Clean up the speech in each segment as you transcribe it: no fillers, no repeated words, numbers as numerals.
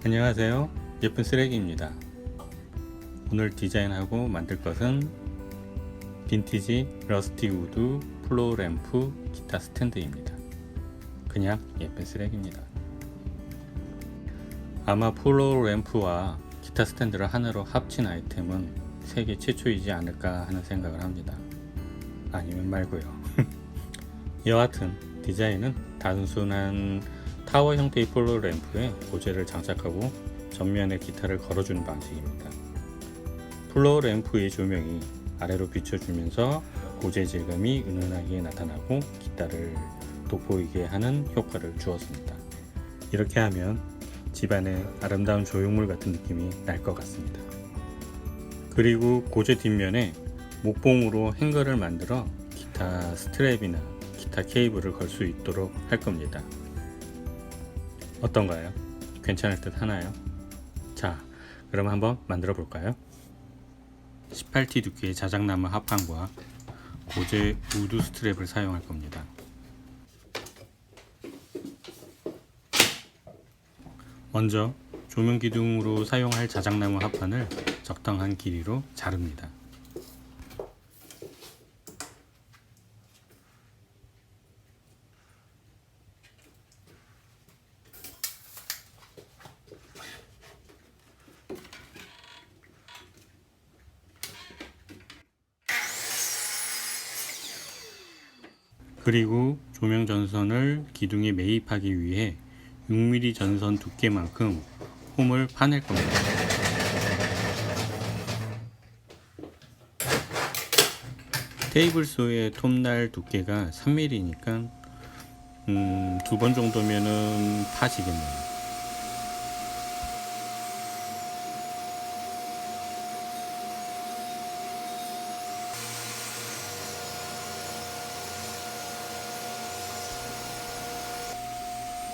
안녕하세요. 예쁜 쓰레기입니다. 오늘 디자인하고 만들 것은 빈티지 러스티 우드 플로어 램프 기타 스탠드입니다. 그냥 예쁜 쓰레기입니다. 아마 플로어 램프와 기타 스탠드를 하나로 합친 아이템은 세계 최초이지 않을까 하는 생각을 합니다. 아니면 말고요. 여하튼 디자인은 단순한 타워 형태의 플로어 램프에 고제를 장착하고 전면에 기타를 걸어주는 방식입니다. 플로어 램프의 조명이 아래로 비춰주면서 고제 질감이 은은하게 나타나고 기타를 돋보이게 하는 효과를 주었습니다. 이렇게 하면 집안에 아름다운 조형물 같은 느낌이 날 것 같습니다. 그리고 고제 뒷면에 목봉으로 행거를 만들어 기타 스트랩이나 기타 케이블을 걸 수 있도록 할 겁니다. 어떤가요? 괜찮을 듯 하나요? 자, 그럼 한번 만들어 볼까요? 18T 두께의 자작나무 합판과 고제 우드 스트랩을 사용할 겁니다. 먼저 조명 기둥으로 사용할 자작나무 합판을 적당한 길이로 자릅니다. 그리고 조명 전선을 기둥에 매입하기 위해 6mm 전선 두께만큼 홈을 파낼 겁니다. 테이블소의 톱날 두께가 3mm니까 2번 정도면은 파지겠네요.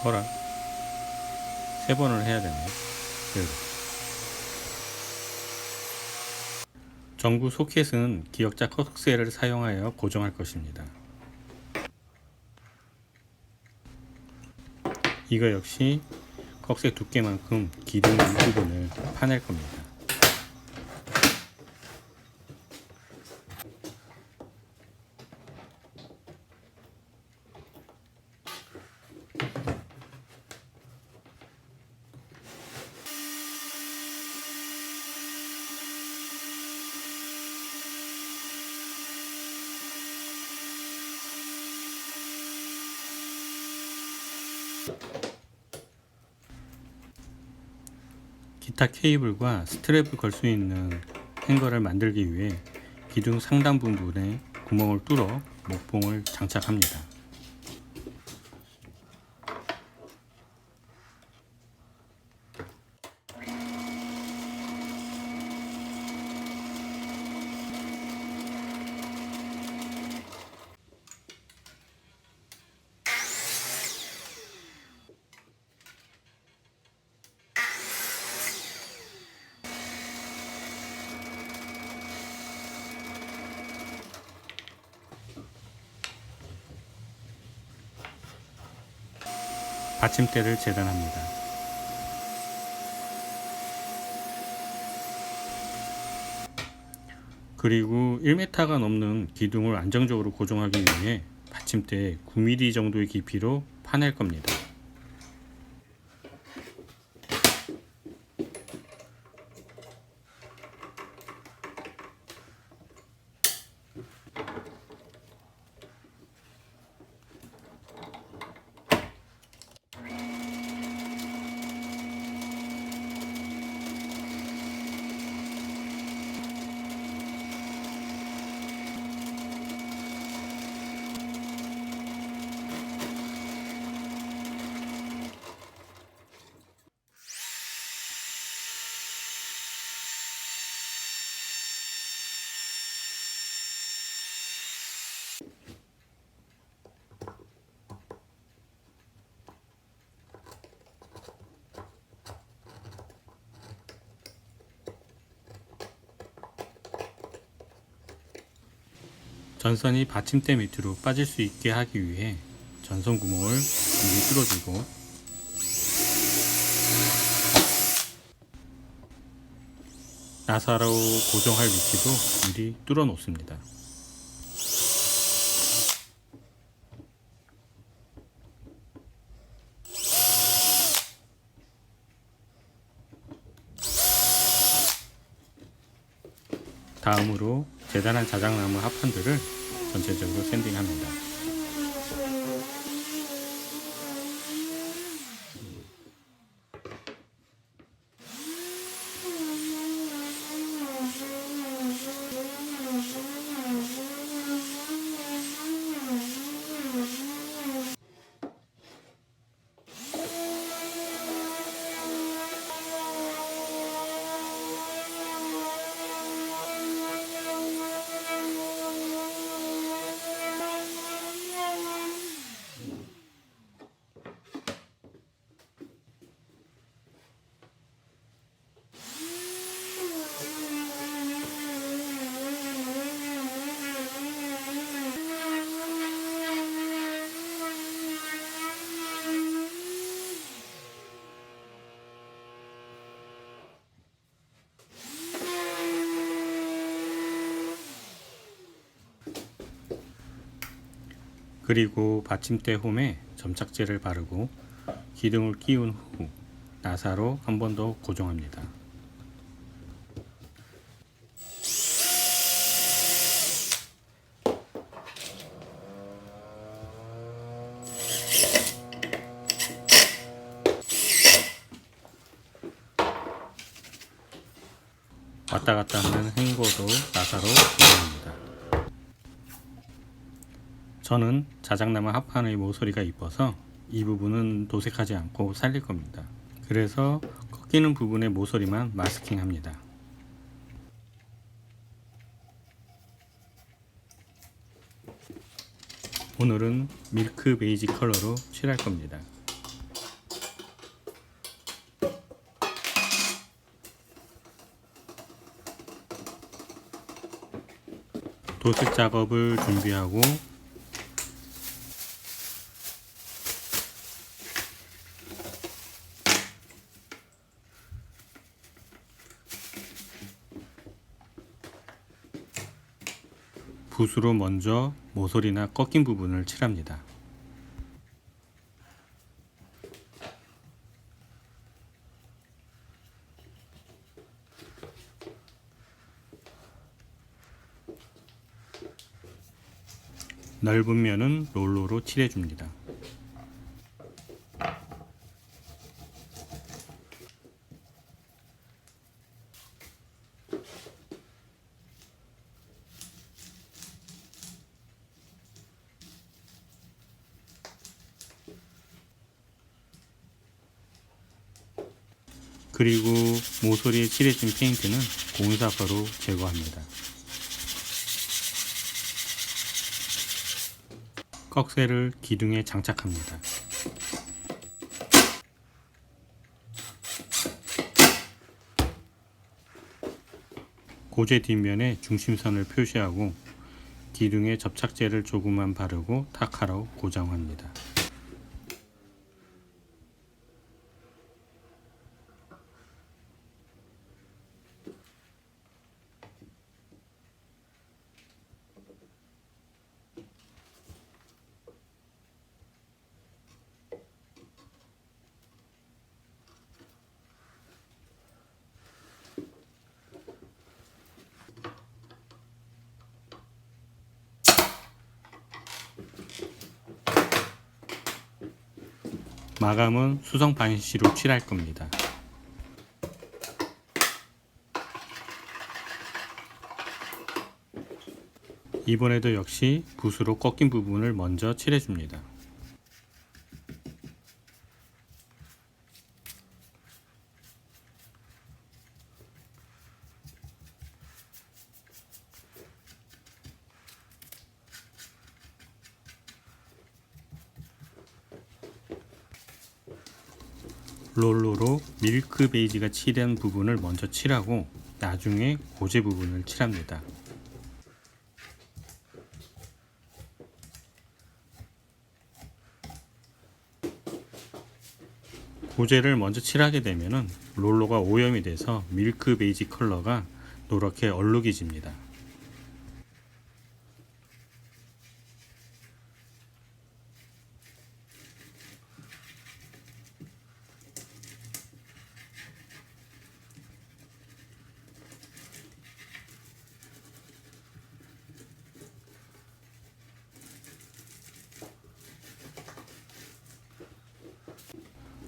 어라? 3번을 해야 되네요. 전구 소켓은 기역자 컷셀을 사용하여 고정할 것입니다. 이거 역시 컷셀 두께만큼 기둥 윗부분을 파낼 겁니다. 기타 케이블과 스트랩을 걸 수 있는 행거를 만들기 위해 기둥 상단 부분에 구멍을 뚫어 목봉을 장착합니다. 받침대를 재단합니다. 그리고 1m가 넘는 기둥을 안정적으로 고정하기 위해 받침대에 9mm 정도의 깊이로 파낼 겁니다. 전선이 받침대 밑으로 빠질 수 있게 하기 위해 전선 구멍을 미리 뚫어주고 나사로 고정할 위치도 미리 뚫어 놓습니다. 다음으로 재단한 자작나무 합판들을 전체적으로 샌딩합니다. 그리고 받침대 홈에 점착제를 바르고 기둥을 끼운 후 나사로 한 번 더 고정합니다. 왔다 갔다 하는 헹궈도 나사로 고정합니다. 저는 자작나무 합판의 모서리가 이뻐서 이 부분은 도색하지 않고 살릴 겁니다. 그래서 꺾이는 부분의 모서리만 마스킹 합니다. 오늘은 밀크 베이지 컬러로 칠할 겁니다. 도색 작업을 준비하고 붓으로 먼저 모서리나 꺾인 부분을 칠합니다. 넓은 면은 롤러로 칠해줍니다. 그리고 모서리에 칠해진 페인트는 공사퍼로 제거합니다. 꺽쇠를 기둥에 장착합니다. 고제 뒷면에 중심선을 표시하고 기둥에 접착제를 조금만 바르고 타카로 고정합니다. 마감은 수성 바니쉬로 칠할 겁니다. 이번에도 역시 붓으로 꺾인 부분을 먼저 칠해줍니다. 롤러로 밀크 베이지가 칠한 부분을 먼저 칠하고 나중에 고제 부분을 칠합니다. 고제를 먼저 칠하게 되면 롤러가 오염이 돼서 밀크 베이지 컬러가 노랗게 얼룩이 집니다.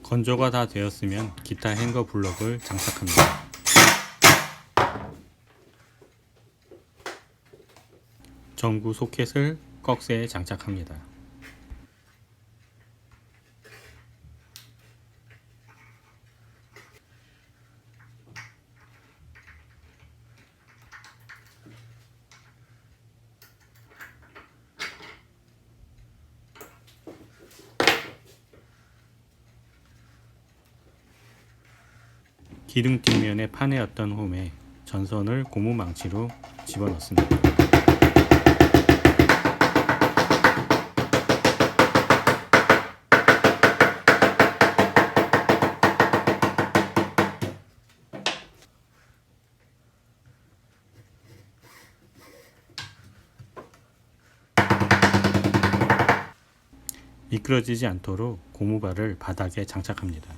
건조가 다 되었으면 기타 행거 블럭을 장착합니다. 전구 소켓을 꺽쇠에 장착합니다. 기둥 뒷면에 파내었던 홈에 전선을 고무 망치로 집어넣습니다. 미끄러지지 않도록 고무발을 바닥에 장착합니다.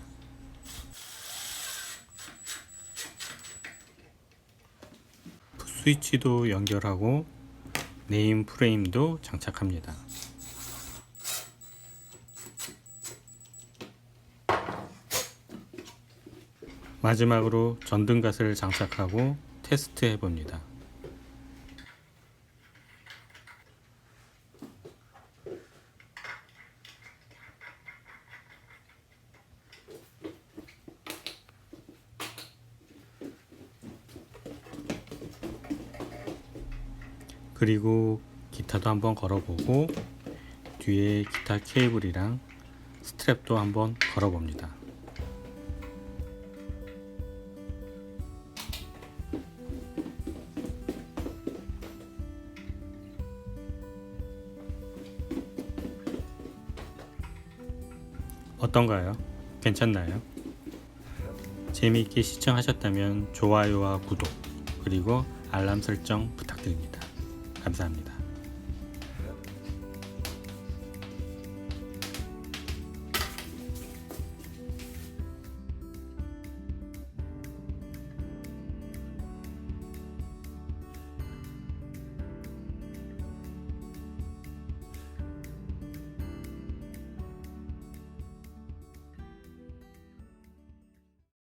스위치도 연결하고 네임 프레임도 장착합니다. 마지막으로 전등갓을 장착하고 테스트 해봅니다. 그리고 기타도 한번 걸어보고 뒤에 기타 케이블이랑 스트랩도 한번 걸어봅니다. 어떤가요? 괜찮나요? 재미있게 시청하셨다면 좋아요와 구독 그리고 알람 설정 부탁드립니다. 감사합니다.